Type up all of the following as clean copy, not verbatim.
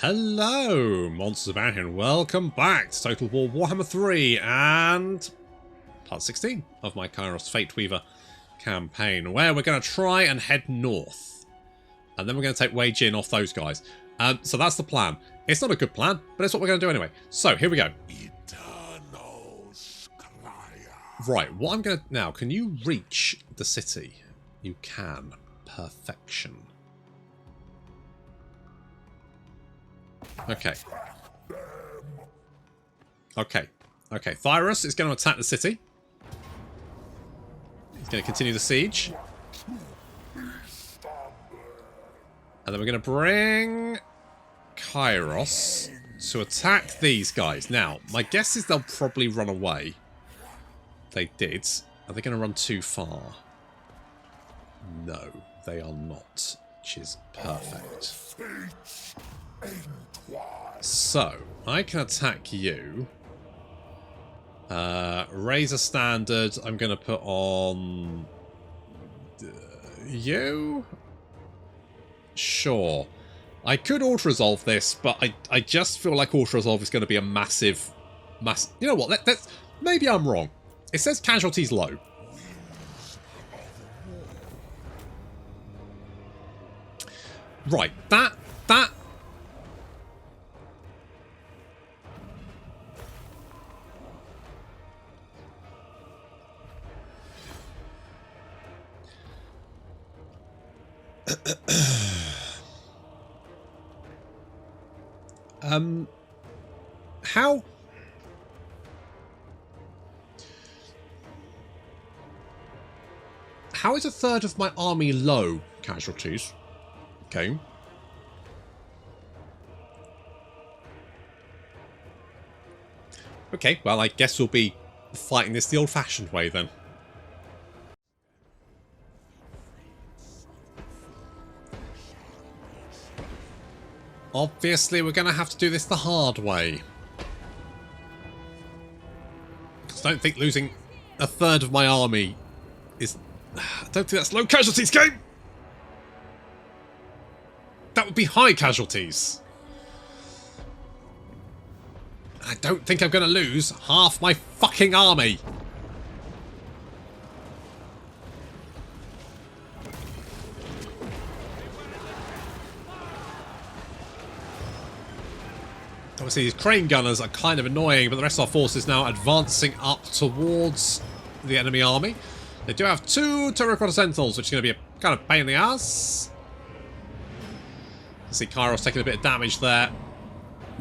Hello, monsters about here, and welcome back to Total War Warhammer 3 and part 16 of my Kairos Fateweaver campaign, where we're going to try and head north. And then we're going to take Wage In off those guys. So that's the plan. It's not a good plan, but it's what we're going to do anyway. So, here we go. Right, what I'm going to... Now, can you reach the city? You can. Perfection. Okay. Okay. Kairos is going to attack the city. He's going to continue the siege. And then we're going to bring Kairos to attack these guys. Now, my guess is they'll probably run away. They did. Are they going to run too far? No, they are not. Which is perfect. So, I can attack you. Raise a standard. I'm going to put on... you? Sure. I could auto-resolve this, but I just feel like auto-resolve is going to be a massive... You know what? Maybe I'm wrong. It says casualties low. Right. That... How is a third of my army low casualties? Okay. Okay, well, I guess we'll be fighting this the old-fashioned way then. Obviously, we're going to have to do this the hard way. Because I don't think losing a third of my army is... I don't think that's low casualties, game! That would be high casualties. I don't think I'm going to lose half my fucking army. Obviously, these crane gunners are kind of annoying, but the rest of our force is now advancing up towards the enemy army. They do have two terracotta sentinels, which is going to be a kind of pain in the ass. You see Kairos taking a bit of damage there.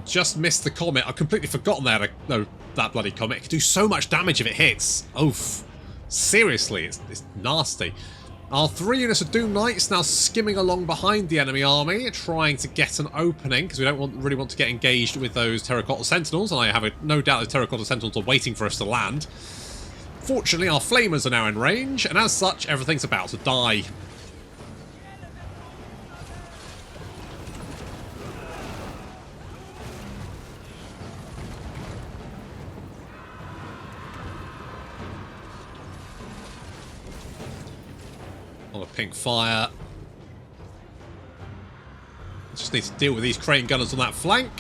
Just missed the comet. I've completely forgotten that bloody comet. It can do so much damage if it hits. Oof. Seriously, it's nasty. Our 3 units of Doom Knights now skimming along behind the enemy army, trying to get an opening, because we don't really want to get engaged with those terracotta sentinels, and I have no doubt the terracotta sentinels are waiting for us to land. Fortunately, our flamers are now in range, and as such, everything's about to die. On a pink fire. Just need to deal with these crane gunners on that flank.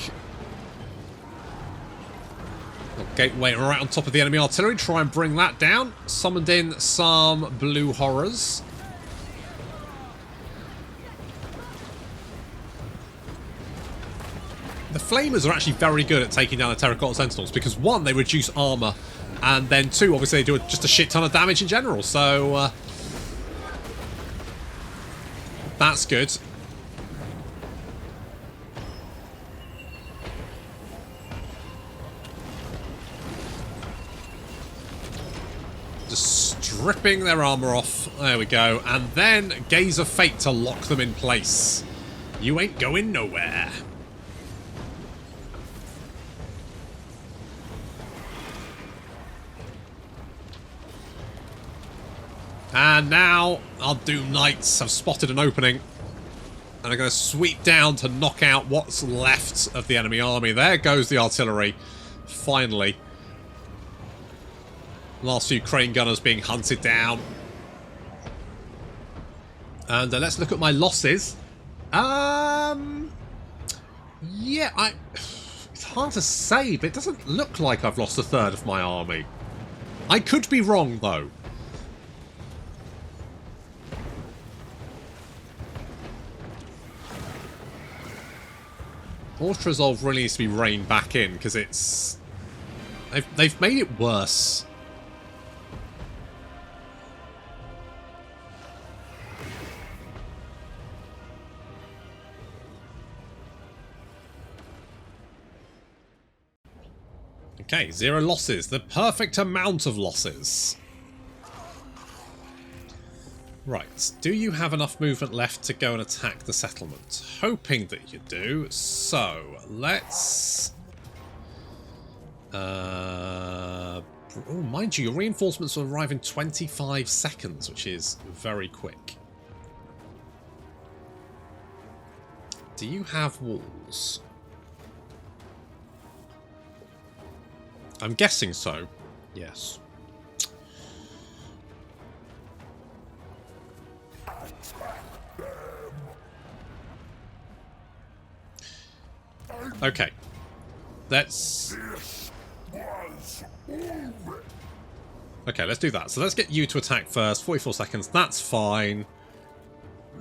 Gateway right on top of the enemy artillery. Try and bring that down. Summoned in some blue horrors. The flamers are actually very good at taking down the terracotta sentinels because 1, they reduce armor, and then 2, obviously they do just a shit ton of damage in general. So that's good. Just stripping their armor off. There we go. And then Gaze of Fate to lock them in place. You ain't going nowhere. And now our Doom Knights have spotted an opening and are going to sweep down to knock out what's left of the enemy army. There goes the artillery. Finally. Last few crane gunners being hunted down. And let's look at my losses. Yeah, Yeah, it's hard to say, but it doesn't look like I've lost a third of my army. I could be wrong, though. Ultra Resolve really needs to be reined back in, because it's... They've made it worse. Okay, 0 losses. The perfect amount of losses. Right, do you have enough movement left to go and attack the settlement? Hoping that you do. So, let's... oh, mind you, your reinforcements will arrive in 25 seconds, which is very quick. Do you have walls? I'm guessing so. Yes. Okay. Let's... Okay, let's do that. So let's get you to attack first. 44 seconds. That's fine.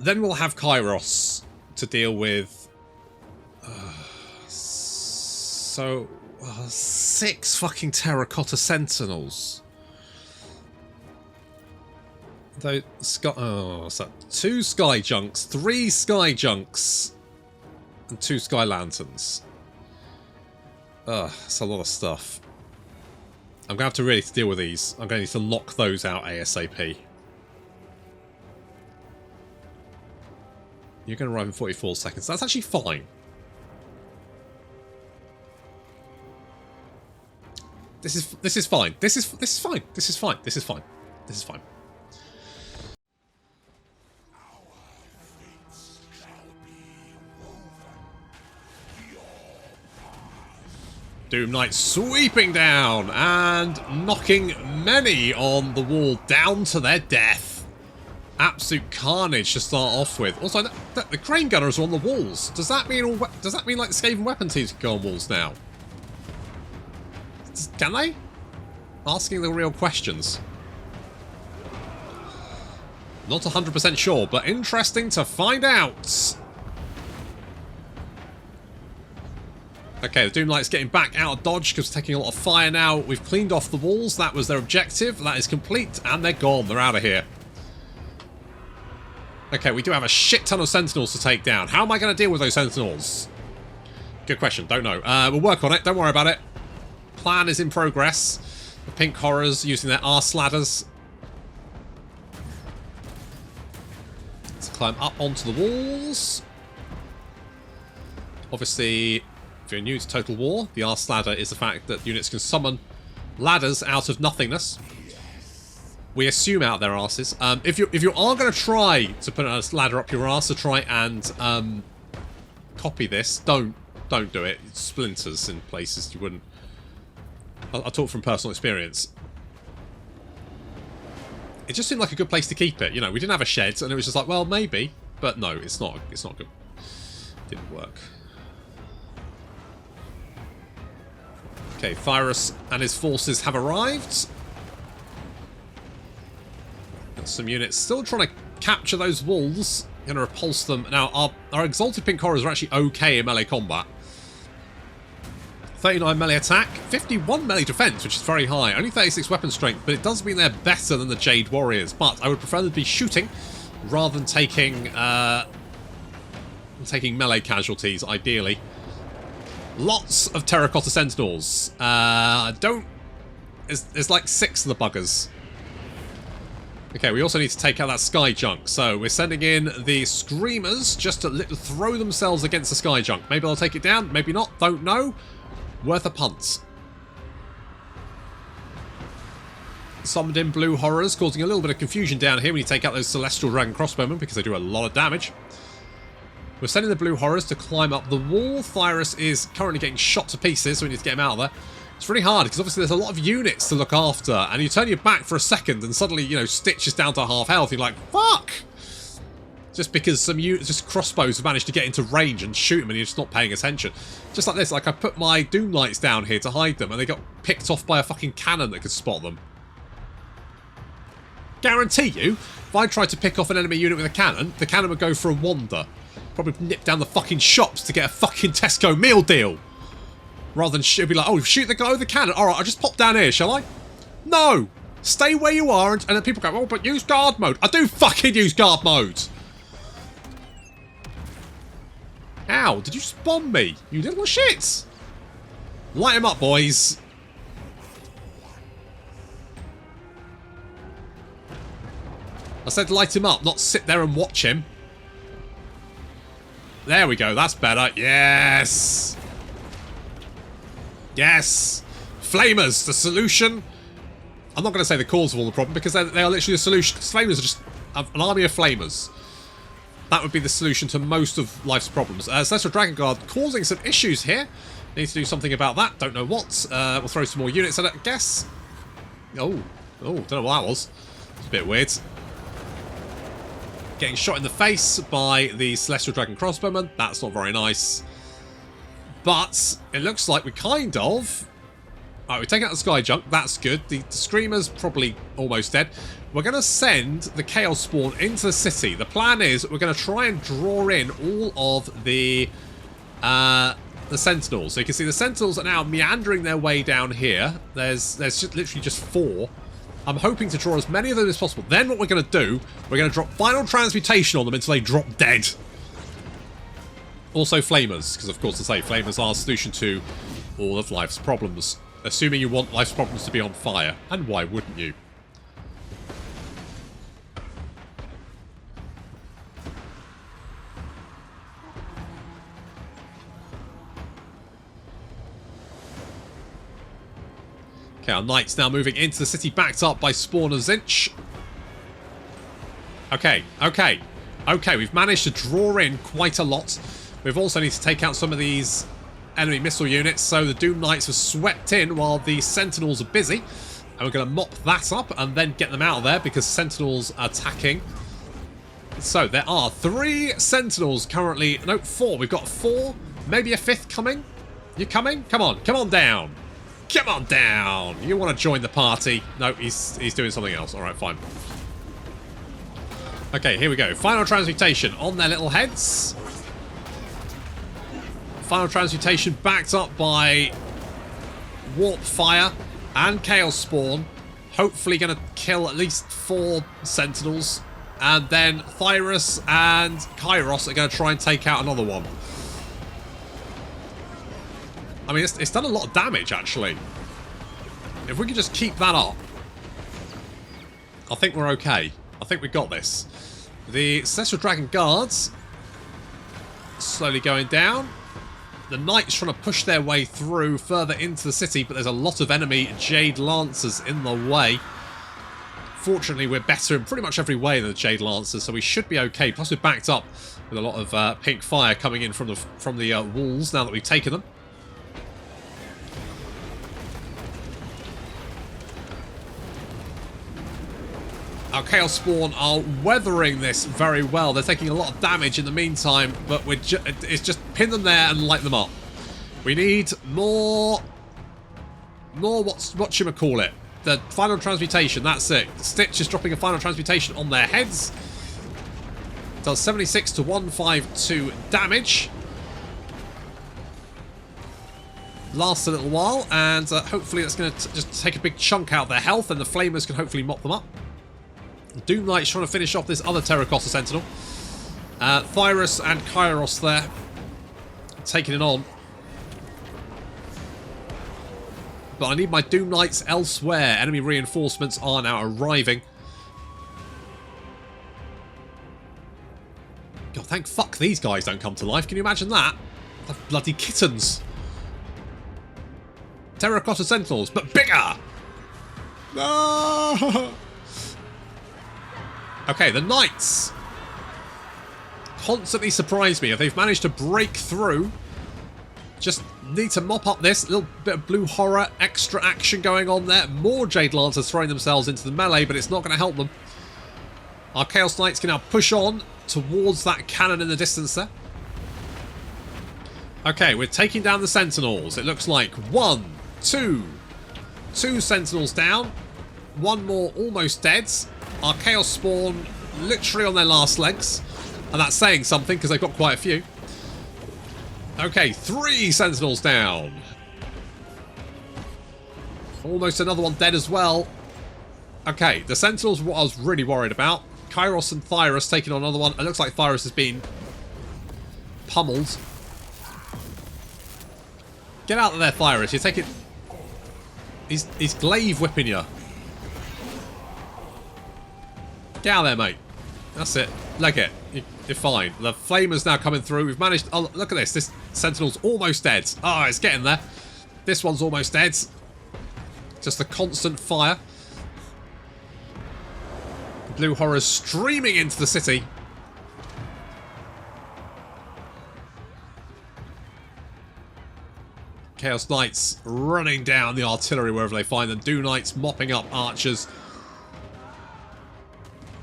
Then we'll have Kairos to deal with... So... 6 fucking terracotta sentinels. Though so 2 sky junks, 3 sky junks, and 2 sky lanterns. That's a lot of stuff. I'm gonna have to really deal with these. I'm gonna need to lock those out ASAP. You're gonna arrive in 44 seconds. That's actually fine. This is fine. This is fine. This is fine. This is fine. This is fine. This is fine. Doom Knight sweeping down and knocking many on the wall down to their death. Absolute carnage to start off with. Also, the crane gunners are on the walls. Does that mean like the Skaven weapon teams can go on walls now? Can they? Asking the real questions. Not 100% sure, but interesting to find out. Okay, the Doom Knight's getting back out of dodge because taking a lot of fire now. We've cleaned off the walls. That was their objective. That is complete, and they're gone. They're out of here. Okay, we do have a shit ton of sentinels to take down. How am I going to deal with those sentinels? Good question. Don't know. We'll work on it. Don't worry about it. Plan is in progress. The pink horrors using their arse ladders. Let's climb up onto the walls. Obviously, if you're new to Total War, the arse ladder is the fact that units can summon ladders out of nothingness. We assume out their asses. If you are going to try to put a ladder up your arse to try and copy this, don't do it. It splinters in places you wouldn't. I'll talk from personal experience. It just seemed like a good place to keep it. You know, we didn't have a shed, and it was just like, well, maybe, but no, it's not. It's not good. Didn't work. Okay, Kairos and his forces have arrived. And some units still trying to capture those walls. Going to repulse them. Now, our Exalted Pink Horrors are actually okay in melee combat. 39 melee attack, 51 melee defense, which is very high. Only 36 weapon strength, but it does mean they're better than the Jade Warriors. But I would prefer them to be shooting rather than taking melee casualties, ideally. Lots of terracotta sentinels. There's like 6 of the buggers. Okay, we also need to take out that sky junk. So we're sending in the screamers just to throw themselves against the sky junk. Maybe they'll take it down, maybe not, don't know. Worth a punt. Summoned in blue horrors, causing a little bit of confusion down here when you take out those celestial dragon crossbowmen because they do a lot of damage. We're sending the blue horrors to climb up the wall. Kairos is currently getting shot to pieces, so we need to get him out of there. It's really hard because obviously there's a lot of units to look after, and you turn your back for a second and suddenly, you know, Tzeentch is down to half health. You're like, fuck! Just because some just crossbows have managed to get into range and shoot them and you're just not paying attention. Just like this, like I put my Doom Lights down here to hide them and they got picked off by a fucking cannon that could spot them. Guarantee you, if I tried to pick off an enemy unit with a cannon, the cannon would go for a wander. Probably nip down the fucking shops to get a fucking Tesco meal deal. Rather than be like, oh, shoot the guy with the cannon. Alright, I'll just pop down here, shall I? No! Stay where you are, and then people go, oh, but use guard mode. I do fucking use guard mode! Ow, did you spawn me? You little shits! Light him up, boys. I said light him up, not sit there and watch him. There we go, that's better. Yes! Yes! Flamers, the solution. I'm not going to say the cause of all the problem because they are literally the solution. Flamers are just an army of flamers. That would be the solution to most of life's problems. Celestial Dragon Guard causing some issues here. Need to do something about that. Don't know what. We'll throw some more units at it, I guess. Oh, don't know what that was. It's a bit weird. Getting shot in the face by the Celestial Dragon Crossbowman. That's not very nice. But it looks like we kind of... Alright, we take out the Sky Junk. That's good. The Screamer's probably almost dead. We're going to send the Chaos Spawn into the city. The plan is we're going to try and draw in all of the Sentinels. So you can see the Sentinels are now meandering their way down here. There's literally just 4. I'm hoping to draw as many of them as possible. Then what we're going to do, we're going to drop Final Transmutation on them until they drop dead. Also Flamers, because of course, I say, Flamers are a solution to all of life's problems. Assuming you want life's problems to be on fire. And why wouldn't you? Okay, our knights now moving into the city, backed up by Spawn of Tzeentch. Okay, we've managed to draw in quite a lot. We've also need to take out some of these enemy missile units, so the Doom Knights have swept in while the Sentinels are busy. And we're going to mop that up and then get them out of there because Sentinels are attacking. So there are 3 Sentinels currently. No, 4. We've got 4. Maybe a 5th coming. You coming? Come on down. Come on down. You want to join the party? No, he's doing something else. All right, fine. Okay, here we go. Final Transmutation on their little heads. Final Transmutation backed up by Warp Fire and Chaos Spawn. Hopefully going to kill at least 4 Sentinels. And then Thyrus and Kairos are going to try and take out another one. I mean, it's done a lot of damage, actually. If we can just keep that up, I think we're okay. I think we got this. The Celestial Dragon Guards slowly going down. The Knights trying to push their way through further into the city, but there's a lot of enemy Jade Lancers in the way. Fortunately, we're better in pretty much every way than the Jade Lancers, so we should be okay. Plus, we're backed up with a lot of pink fire coming in from the walls now that we've taken them. Our Chaos Spawn are weathering this very well. They're taking a lot of damage in the meantime, but it's just pin them there and light them up. We need more whatchamacallit. The Final Transmutation, that's it. Tzeentch is dropping a Final Transmutation on their heads. Does 76 to 152 damage. Lasts a little while, and hopefully that's going to just take a big chunk out of their health, and the Flamers can hopefully mop them up. Doom Knight's trying to finish off this other Terracotta Sentinel. Thyrus and Kairos there. Taking it on. But I need my Doom Knights elsewhere. Enemy reinforcements are now arriving. God, thank fuck these guys don't come to life. Can you imagine that? The bloody kittens. Terracotta Sentinels, but bigger! No! Okay, the Knights constantly surprise me if they've managed to break through. Just need to mop up this. A little bit of blue horror, extra action going on there. More Jade Lancers throwing themselves into the melee, but it's not going to help them. Our Chaos Knights can now push on towards that cannon in the distance there. Okay, we're taking down the sentinels. It looks like two sentinels down. One more almost dead. Our chaos spawn literally on their last legs. And that's saying something because they've got quite a few. Okay, 3 sentinels down. Almost another one dead as well. Okay, the sentinels were what I was really worried about. Kairos and Thyros taking on another one. It looks like Thyros has been pummeled. Get out of there, Thyros. You're taking... He's glaive whipping you. Get out of there, mate. That's it. Leg it. You're fine. The flamer's now coming through. We've managed... Oh, look at this. This sentinel's almost dead. Oh, it's getting there. This one's almost dead. Just the constant fire. Blue horrors streaming into the city. Chaos Knights running down the artillery wherever they find them. Doom Knights mopping up archers.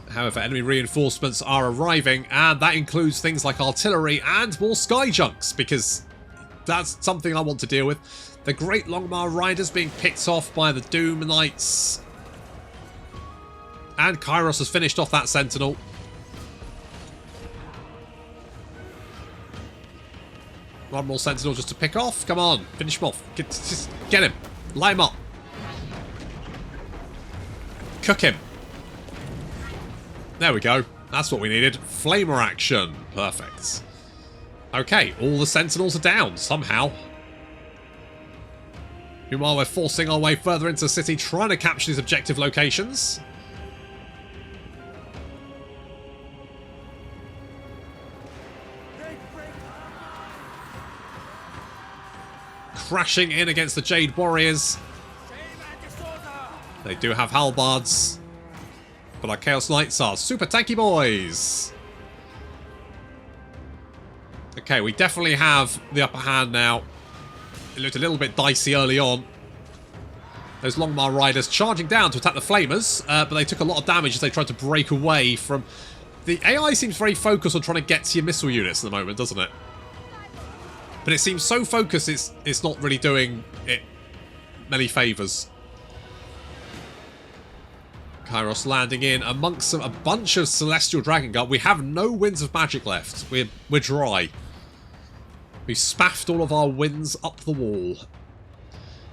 However, enemy reinforcements are arriving, and that includes things like artillery and more sky junks, because that's something I want to deal with. The Great Longmar Riders being picked off by the Doom Knights. And Kairos has finished off that Sentinel. One more Sentinel just to pick off. Come on, finish him off. Just get him. Light him up. Cook him. There we go. That's what we needed. Flamer action. Perfect. Okay, all the Sentinels are down somehow. Meanwhile, we're forcing our way further into the city, trying to capture these objective locations. Crashing in against the Jade Warriors. They do have halbards. But our Chaos Knights are super tanky boys. Okay, we definitely have the upper hand now. It looked a little bit dicey early on. Those Longmar Riders charging down to attack the Flamers, but they took a lot of damage as they tried to break away from... The AI seems very focused on trying to get to your missile units at the moment, doesn't it? But it seems so focused it's not really doing it many favours. Kairos landing in amongst a bunch of Celestial Dragon Guard. We have no winds of magic left. We're dry. We've spaffed all of our winds up the wall.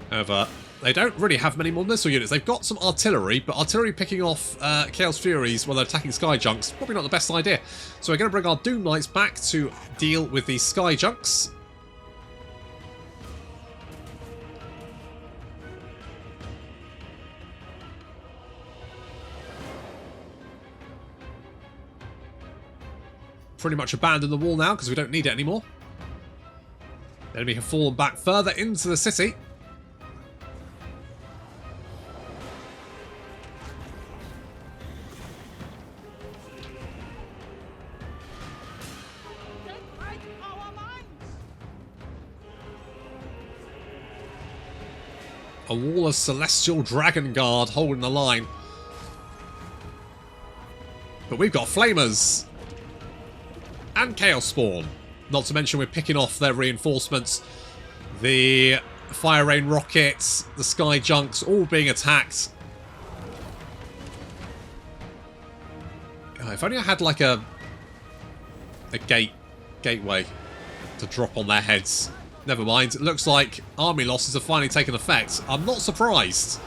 However, they don't really have many more missile units. They've got some artillery, but artillery picking off Chaos Furies while they're attacking Sky Junks, probably not the best idea. So we're going to bring our Doom Knights back to deal with these Sky Junks. Pretty much abandoned the wall now because we don't need it anymore. The enemy have fallen back further into the city. A wall of Celestial Dragon Guard holding the line. But we've got Flamers. And Chaos Spawn. Not to mention we're picking off their reinforcements. The Fire Rain Rockets, the Sky Junks, all being attacked. If only I had like a gateway to drop on their heads. Never mind. It looks like army losses have finally taken effect. I'm not surprised.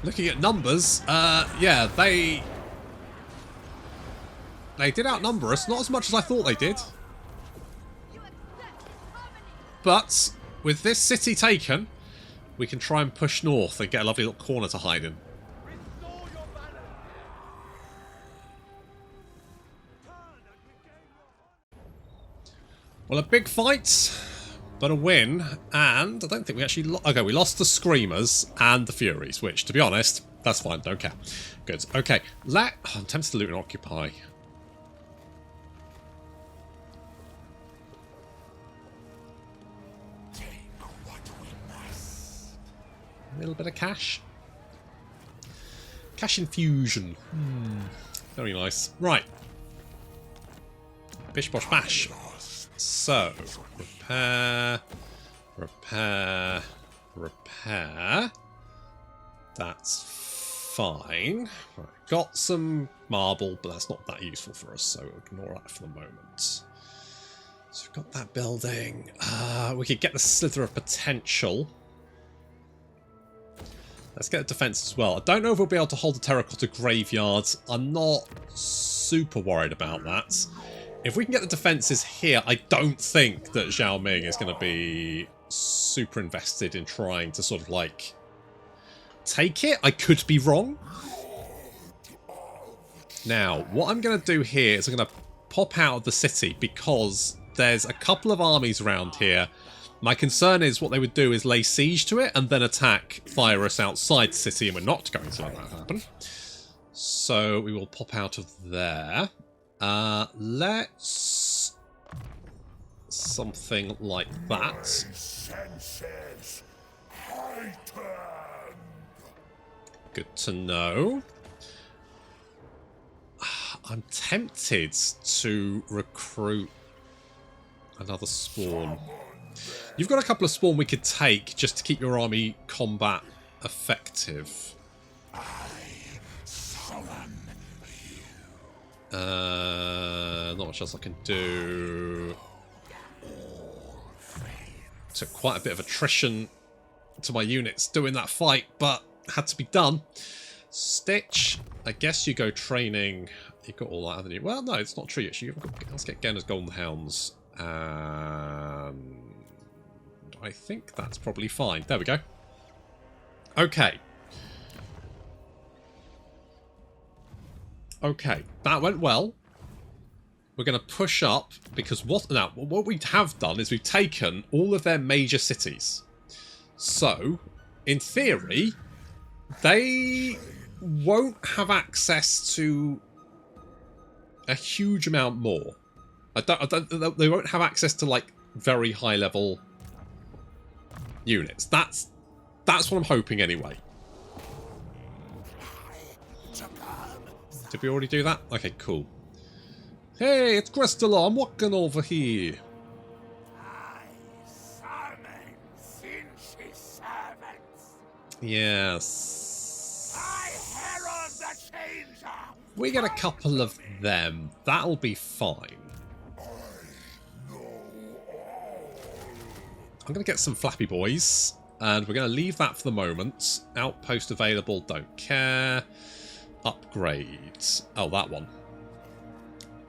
Looking at numbers, yeah, they did outnumber us, not as much as I thought they did. But with this city taken, we can try and push north and get a lovely little corner to hide in. Well, a big fight, but a win, and I don't think we actually... Okay, we lost the Screamers and the Furies, which, to be honest, that's fine, don't care. Good, okay. I'm tempted to loot and occupy. A little bit of cash. Cash infusion. Very nice. Right. Bish bosh bash. So, repair, repair, repair. That's fine. Right, got some marble, but that's not that useful for us, so ignore that for the moment. So we've got that building. We could get the Slither of Potential. Let's get a defense as well. I don't know if we'll be able to hold the terracotta graveyards. I'm not super worried about that. If we can get the defenses here, I don't think that Zhao Ming is going to be super invested in trying to sort of like take it. I could be wrong. Now, what I'm going to do here is I'm going to pop out of the city because there's a couple of armies around here. My concern is what they would do is lay siege to it and then attack Kairos outside the city, and we're not going to let that happen. So we will pop out of there. Let's... something like that. Good to know. I'm tempted to recruit another spawn. You've got a couple of spawn we could take just to keep your army combat effective. Not much else I can do. Took quite a bit of attrition to my units doing that fight, but had to be done. Stitch, I guess you go training. You've got all that, haven't you? Well, no, it's not true actually. Let's get Genna's Golden Hounds. And I think that's probably fine. There we go. Okay. Okay, that went well. We're going to push up because what we have done is we've taken all of their major cities. So, in theory, they won't have access to a huge amount more. They won't have access to like very high level units. That's what I'm hoping anyway. Did we already do that? Okay, cool. Hey, it's Crystal. I'm walking over here. I summon Tzeentch's servants. Yes. I herald the changer. We get a couple of them. That'll be fine. I'm going to get some flappy boys. And we're going to leave that for the moment. Outpost available, don't care. Upgrades. Oh, that one.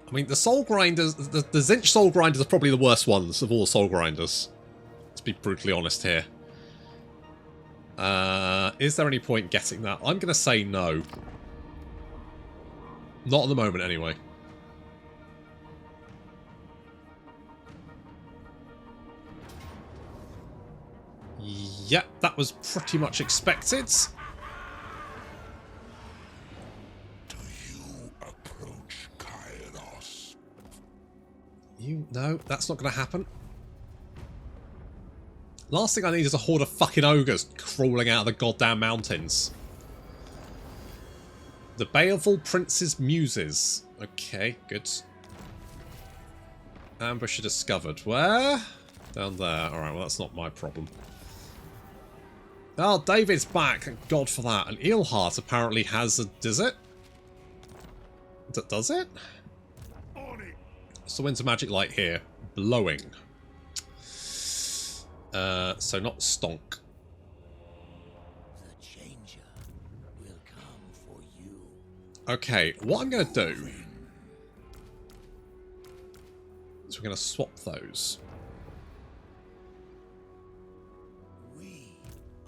I mean, the Soul Grinders, the Tzeentch Soul Grinders are probably the worst ones of all Soul Grinders. Let's be brutally honest here. Is there any point getting that? I'm going to say no. Not at the moment, anyway. Yep, that was pretty much expected. Do you approach Kairos? No, that's not going to happen. Last thing I need is a horde of fucking ogres crawling out of the goddamn mountains. The Baleful Prince's Muses. Okay, good. Ambusher discovered. Where? Down there. Alright, well that's not my problem. Oh, David's back. Thank God for that. And Eelheart apparently has a... Does it? Does it? So when's the magic light here? Blowing. So not stonk. The changer will come for you. Okay, what I'm going to do is we're going to swap those. We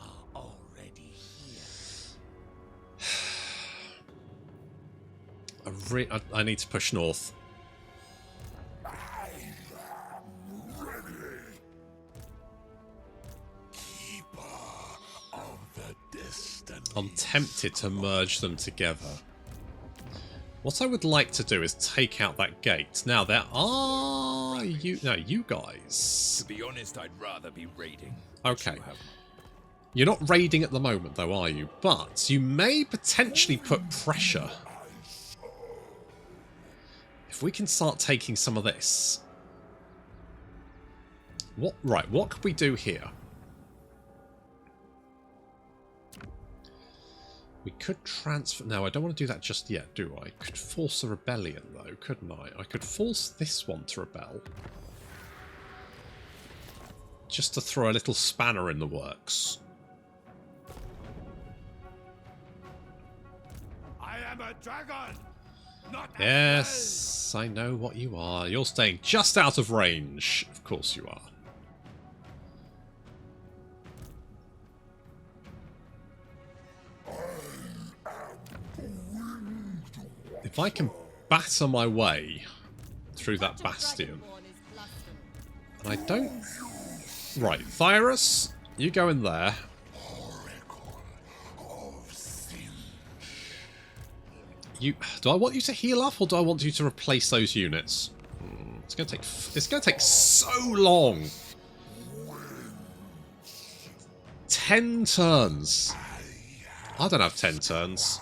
are already here. I need to push north. I'm tempted to merge them together. What I would like to do is take out that gate. Now, there are you... No, you guys... To be honest, I'd rather be raiding. Okay. You're not raiding at the moment, though, are you? But you may potentially put pressure if we can start taking some of this... What could we do here? We could transfer... No, I don't want to do that just yet, do I? Could force a rebellion, though, couldn't I? I could force this one to rebel. Just to throw a little spanner in the works. I am a dragon, not a Yes, I know what you are. You're staying just out of range. Of course you are. If I can batter my way through that bastion... And I don't... Right, Thyrus, you go in there. Do I want you to heal up, or do I want you to replace those units? It's gonna take so long. 10 turns. I don't have 10 turns.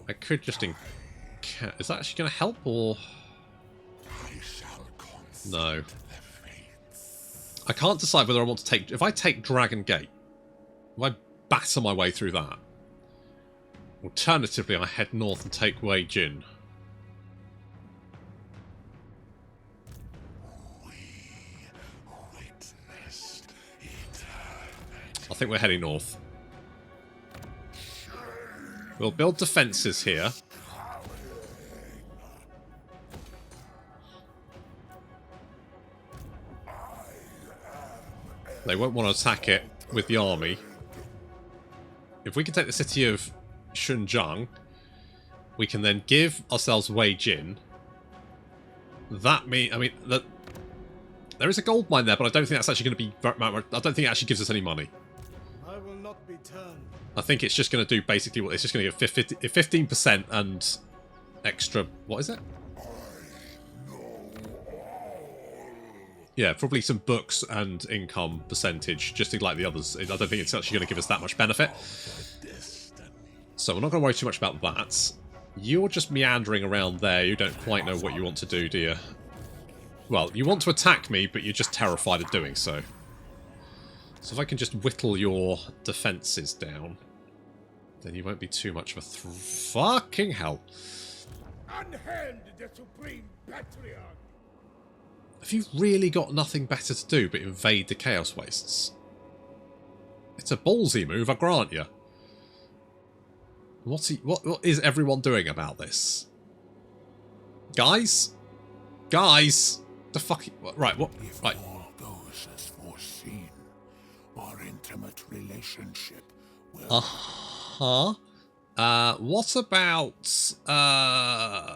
I could just is that actually going to help, or... No. I can't decide whether I want to take... If I take Dragon Gate, if I batter my way through that, alternatively I head north and take Wei Jin. I think we're heading north. We'll build defences here. They won't want to attack it with the army. If we can take the city of Xinjiang, we can then give ourselves Wei Jin. That means, I mean, there is a gold mine there, but I don't think that's actually going to be... I don't think it actually gives us any money. I will not be turned. I think it's just going to do basically what it's just going to give 15% and extra... What is it? Yeah, probably some books and income percentage, just like the others. I don't think it's actually going to give us that much benefit. So we're not going to worry too much about that. You're just meandering around there. You don't quite know what you want to do, do you? Well, you want to attack me, but you're just terrified of doing so. So if I can just whittle your defences down, then you won't be too much of a fucking hell. Unhand the supreme patriarch. Have you really got nothing better to do but invade the Chaos Wastes? It's a ballsy move, I grant you. What is everyone doing about this? Guys? Guys? The fucking... Right, what? Right. All goes as foreseen, our intimate relationship will... Uh-huh. What about...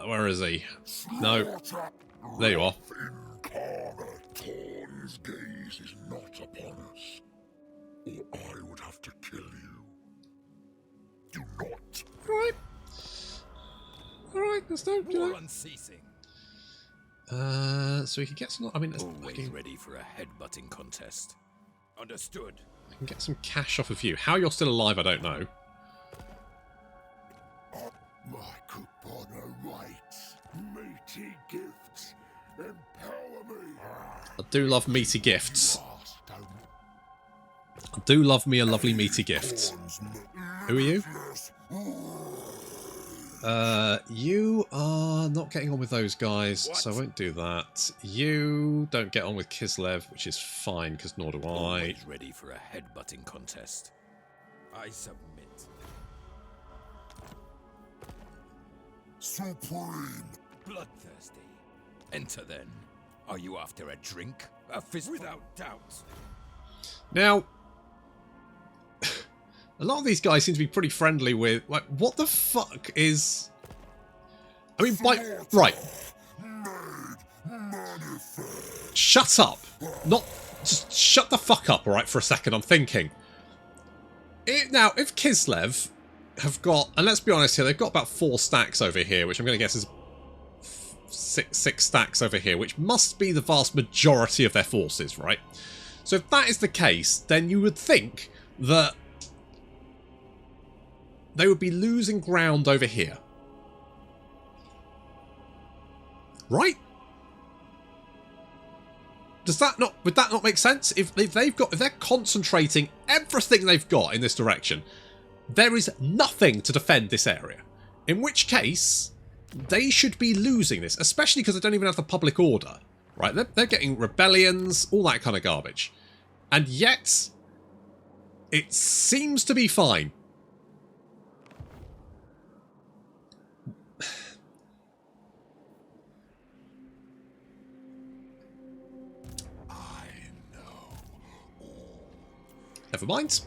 where is he? No. There you are. His gaze is not upon us, or I would have to kill you. Do not. Alright. Alright, let's do War unceasing. so we can get some... I mean, Always ready for a headbutting contest. Understood. I can get some cash off of you. How you're still alive, I don't know. My coupon rights, meaty gifts, empower me. I do love meaty gifts. I do love me a lovely meaty gift. Who are you? You are not getting on with those guys, so I won't do that. You don't get on with Kislev, which is fine, because nor do I. Always ready for a headbutting contest. I submit. Supreme. Bloodthirsty. Enter then. Are you after a drink? A fist? Without doubt. Now, a lot of these guys seem to be pretty friendly with... Like, what the fuck is... I mean, right. Shut up. Not... Just shut the fuck up, alright, for a second. I'm thinking. Now, if Kislev have got... And let's be honest here, they've got about 4 stacks over here, which I'm going to guess is... Six stacks over here, which must be the vast majority of their forces, right? So if that is the case, then you would think that they would be losing ground over here. Right? Would that not make sense? If they're concentrating everything they've got in this direction, there is nothing to defend this area. In which case, they should be losing this, especially because they don't even have the public order. Right? They're getting rebellions, all that kind of garbage. And yet, it seems to be fine. Never mind.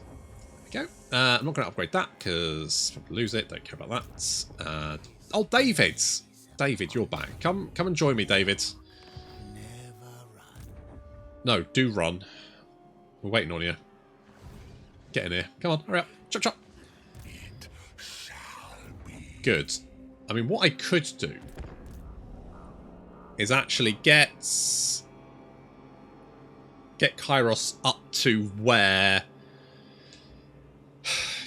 There we go. I'm not going to upgrade that because I'll lose it. Don't care about that. Oh, David! David, you're back. Come and join me, David. No, do run. We're waiting on you. Get in here. Come on, hurry up. Chop, chop. Good. I mean, what I could do is actually get Kairos up to where...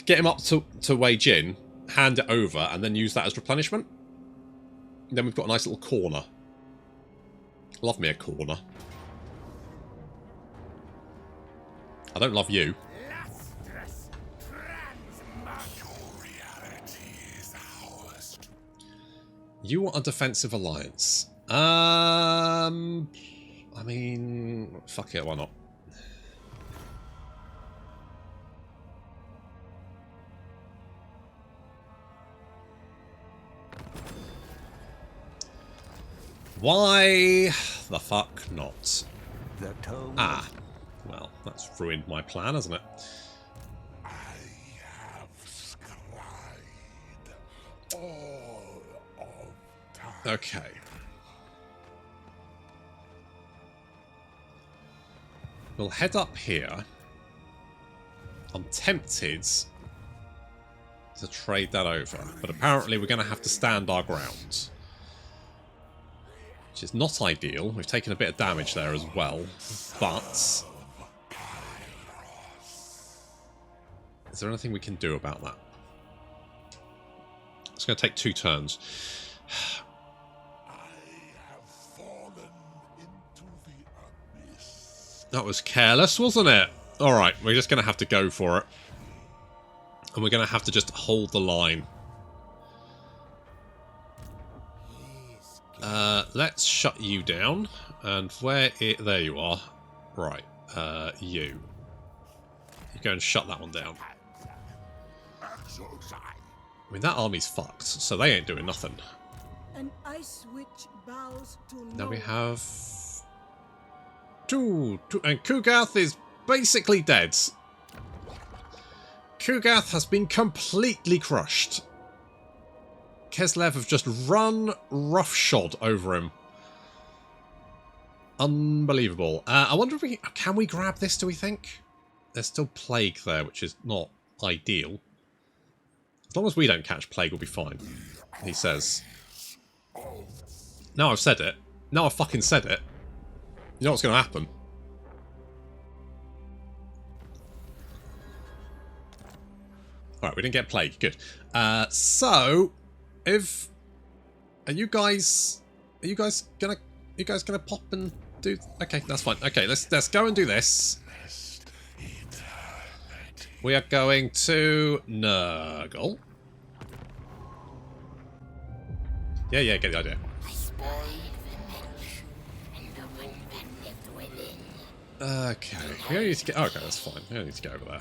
Get him up to Wei Jin, hand it over, and then use that as replenishment. Then we've got a nice little corner. Love me a corner. I don't love you. You want a defensive alliance. I mean, fuck it, why not? Why the fuck not? Ah, well, that's ruined my plan, hasn't it? I have scried all of time. Okay. We'll head up here. I'm tempted to trade that over, but apparently we're going to have to stand our ground. Which is not ideal. We've taken a bit of damage there as well, but... Is there anything we can do about that? It's going to take 2 turns. That was careless, wasn't it? Alright, we're just going to have to go for it. And we're going to have to just hold the line. Let's shut you down. And there you are. Right, you. You go and shut that one down. I mean, that army's fucked, so they ain't doing nothing. An ice witch bows to Now we have... Two, and Kugath is basically dead. Kugath has been completely crushed. Keslev have just run roughshod over him. Unbelievable. I wonder if can we grab this, do we think? There's still Plague there, which is not ideal. As long as we don't catch Plague, we'll be fine, he says. Now I've said it. Now I've fucking said it. You know what's going to happen? Alright, we didn't get Plague. Good. So, if... Are you guys gonna pop and do... Okay, that's fine. Okay, let's go and do this. We are going to Nurgle. Yeah, get the idea. Okay, we only need to get... Okay, that's fine. We only need to get over there.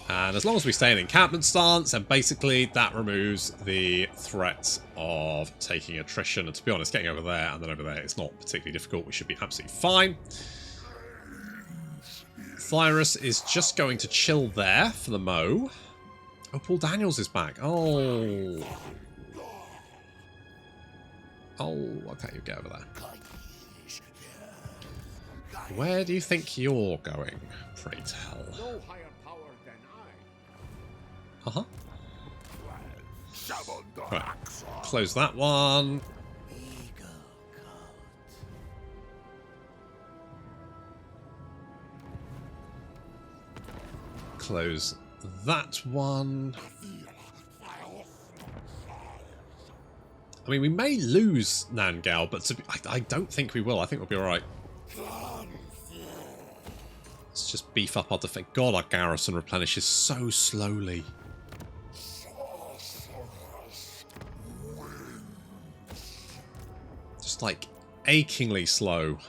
And as long as we stay in encampment stance, and basically that removes the threat of taking attrition. And to be honest, getting over there and then over there is not particularly difficult. We should be absolutely fine. Thyrus is just going to chill there for the mo. Oh, Paul Daniels is back. Oh. Oh, okay, you get over there. Where do you think you're going, pray tell? No higher power than I. Uh-huh. Right. Close that one. Close that one. I mean, we may lose Nurgle, but I don't think we will. I think we'll be alright. Let's just beef up our defense. God, our garrison replenishes so slowly. Just like achingly slow.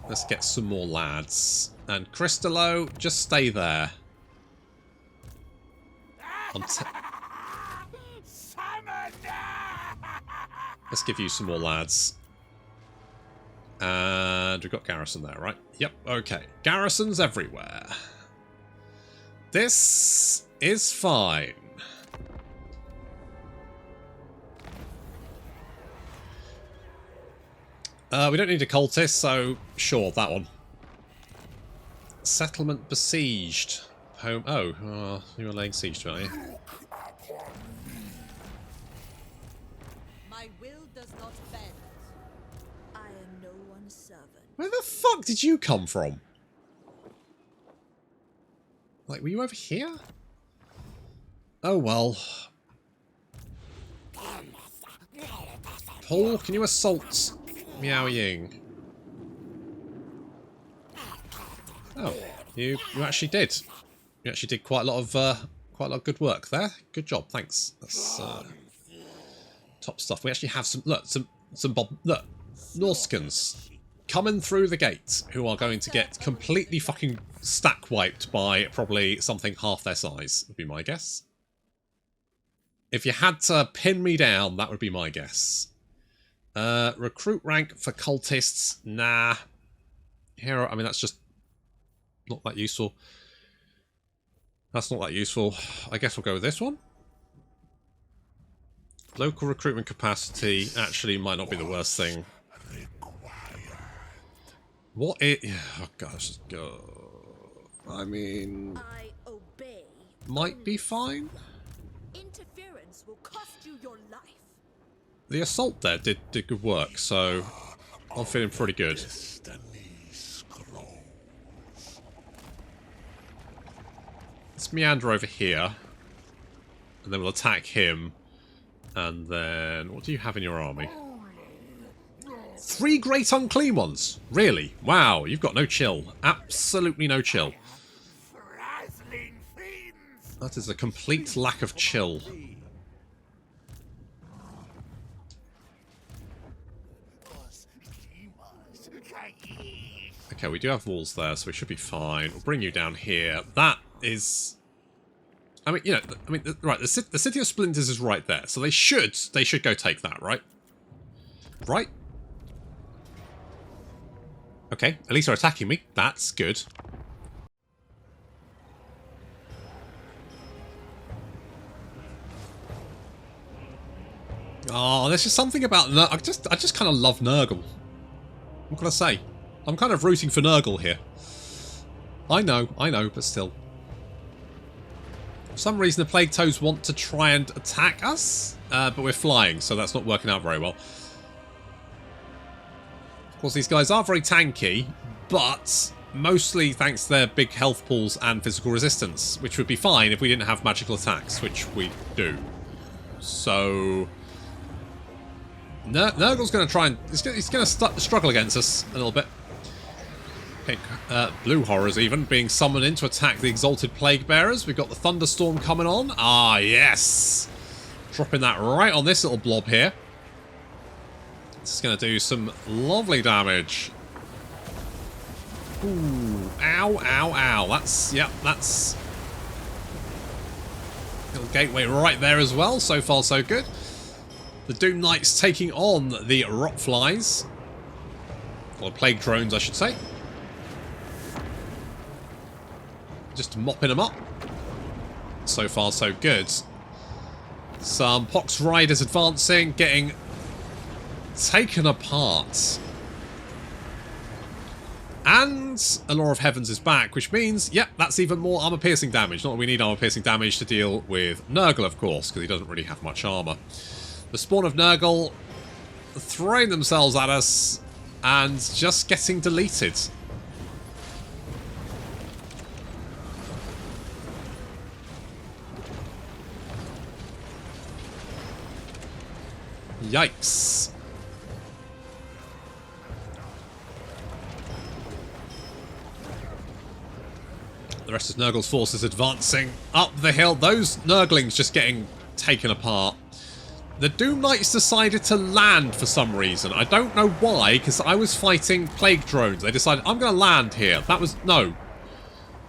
Let's get some more lads. And Crystallo, just stay there. Let's give you some more lads. And we've got garrison there, right? Yep, okay. Garrisons everywhere. This is fine. We don't need a cultist, so sure, that one. Settlement besieged. Home. Oh, you were laying siege to it, are you? My will does not bend. I am no one's servant. Where the fuck did you come from? Like, were you over here? Oh well. Paul, can you assault Miao Ying? Oh, you actually did. You actually did quite a lot of good work there. Good job, thanks. That's top stuff. We actually have some Norskans coming through the gate who are going to get completely fucking stack wiped by probably something half their size, would be my guess. If you had to pin me down, that would be my guess. Recruit rank for cultists, nah. Hero, I mean, that's just not that useful. That's not that useful. I guess we'll go with this one. Local recruitment capacity actually might not be the worst thing. What it? Oh gosh, I mean, I obey. might be fine. Interference will cost you your life. The assault there did good work, so I'm feeling pretty good. Let's meander over here, and then we'll attack him. And then, what do you have in your army? 3 great unclean ones? Really? Wow, you've got no chill. Absolutely no chill. That is a complete lack of chill. Okay, we do have walls there, so we should be fine. We'll bring you down here. That is... I mean, you know, right, the City of Splinters is right there, so they should go take that, right? Right? Okay, at least they're attacking me. That's good. Oh, there's just something about I just kind of love Nurgle. What can I say? I'm kind of rooting for Nurgle here. I know, but still. For some reason, the Plague Toads want to try and attack us, but we're flying, so that's not working out very well. Of course, these guys are very tanky, but mostly thanks to their big health pools and physical resistance, which would be fine if we didn't have magical attacks, which we do. So... Nurgle's going to try and... He's going to struggle against us a little bit. Pink, blue horrors even, being summoned in to attack the Exalted Plague Bearers. We've got the Thunderstorm coming on. Ah, yes! Dropping that right on this little blob here. This is going to do some lovely damage. Ooh, ow, ow, ow. That's, yep, that's... Little gateway right there as well. So far, so good. The Doom Knights taking on the Rotflies. Or Plague Drones, I should say. Just mopping them up. So far, so good. Some Pox Riders advancing, getting taken apart. And Allure of Heavens is back, which means, yep, that's even more armor-piercing damage. Not that we need armor-piercing damage to deal with Nurgle, of course, because he doesn't really have much armor. The spawn of Nurgle throwing themselves at us and just getting deleted. Yikes. The rest of Nurgle's forces advancing up the hill. Those Nurglings just getting taken apart. The Doom Knights decided to land for some reason. I don't know why, because I was fighting plague drones. They decided, I'm going to land here. That was... No.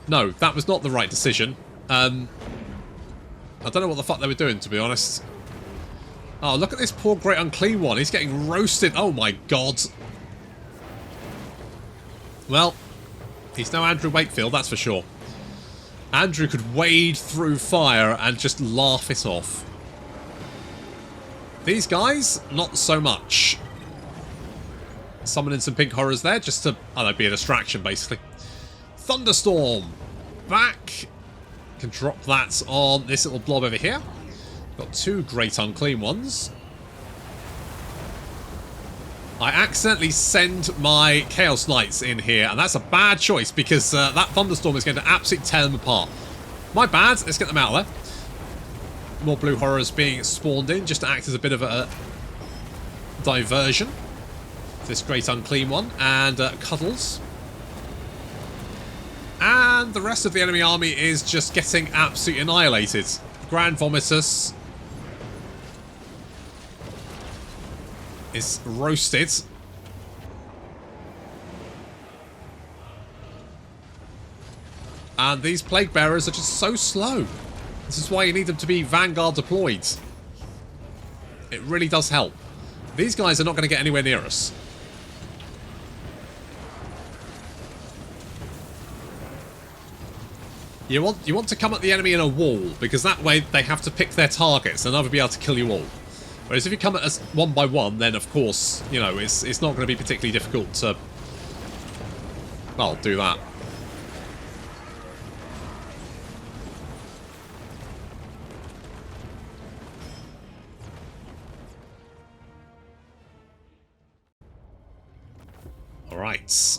No, that was not the right decision. I don't know what the fuck they were doing, to be honest. Oh, look at this poor Great Unclean One. He's getting roasted. Oh my god. Well, he's no Andrew Wakefield, that's for sure. Andrew could wade through fire and just laugh it off. These guys, not so much. Summoning some pink horrors there, just to, I don't know, be a distraction, basically. Thunderstorm. Back. Can drop that on this little blob over here. Got two Great Unclean Ones. I accidentally send my Chaos Knights in here, and that's a bad choice, because that Thunderstorm is going to absolutely tear them apart. My bad, let's get them out of there. More blue horrors being spawned in, just to act as a bit of a diversion. This Great Unclean One, and Cuddles. And the rest of the enemy army is just getting absolutely annihilated. Grand Vomitus is roasted. And these Plague Bearers are just so slow. This is why you need them to be Vanguard deployed. It really does help. These guys are not going to get anywhere near us. You want to come at the enemy in a wall, because that way they have to pick their targets and never be able to kill you all. Whereas if you come at us one by one, then of course, you know, it's not going to be particularly difficult to, well, do that. Alright.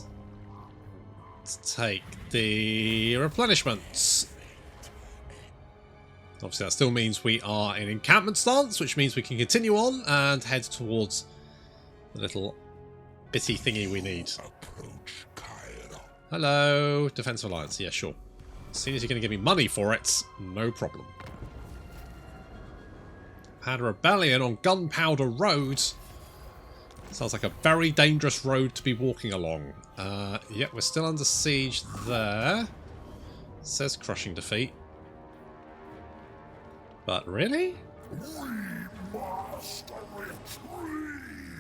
Let's take the replenishments. Obviously that still means we are in encampment stance, which means we can continue on and head towards the little bitty thingy we need. Hello, Defense Alliance. Yeah, sure. As soon as you're going to give me money for it, no problem. Had a rebellion on Gunpowder Road. Sounds like a very dangerous road to be walking along. Yeah, we're still under siege there. Says crushing defeat. But really? We must retreat.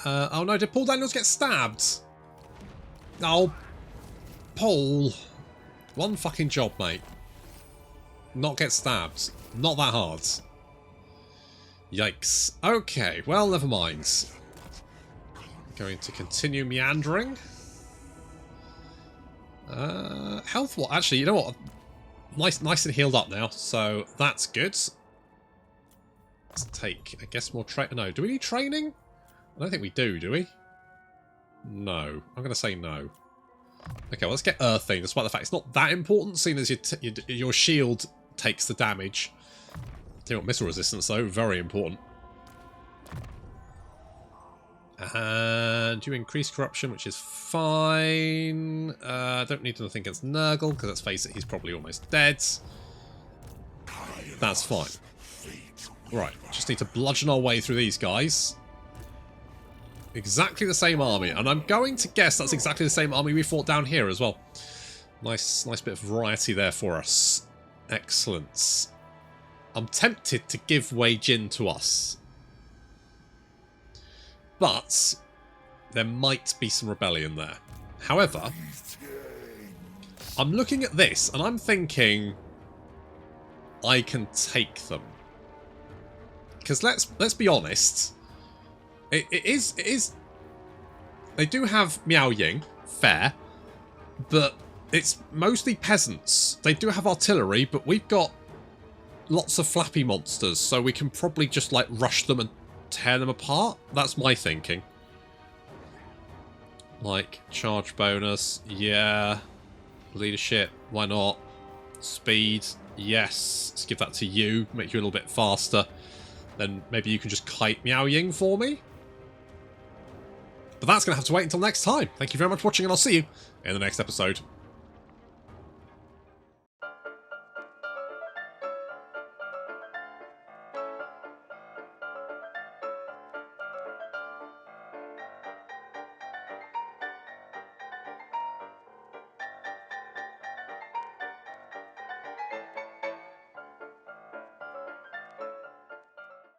Oh no, did Paul Daniels get stabbed? Oh, Paul. One fucking job, mate. Not get stabbed. Not that hard. Yikes. Okay, well, never mind. Going to continue meandering. Health what? Actually, you know what? Nice and healed up now, so that's good. Let's take, I guess, more no, do we need training? I don't think we do we? No. I'm going to say no. Okay, well, let's get Earthing, despite the fact it's not that important, seeing as your shield takes the damage. Tell you what, missile resistance, though, very important. And you increase corruption, which is fine. Don't need anything against Nurgle, because let's face it, he's probably almost dead. That's fine. Right, just need to bludgeon our way through these guys. Exactly the same army, and I'm going to guess that's exactly the same army we fought down here as well. Nice bit of variety there for us. Excellent. I'm tempted to give Wei Jin to us. But there might be some rebellion there. However, I'm looking at this and I'm thinking I can take them. Because let's be honest, it is they do have Miao Ying, fair, but it's mostly peasants. They do have artillery, but we've got lots of flappy monsters, so we can probably just like rush them and tear them apart. That's my thinking. Like charge bonus, yeah. Leadership, why not? Speed, yes. Let's give that to you, make you a little bit faster. then maybe you can just kite Miao Ying for me. But that's going to have to wait until next time. Thank you very much for watching, and I'll see you in the next episode.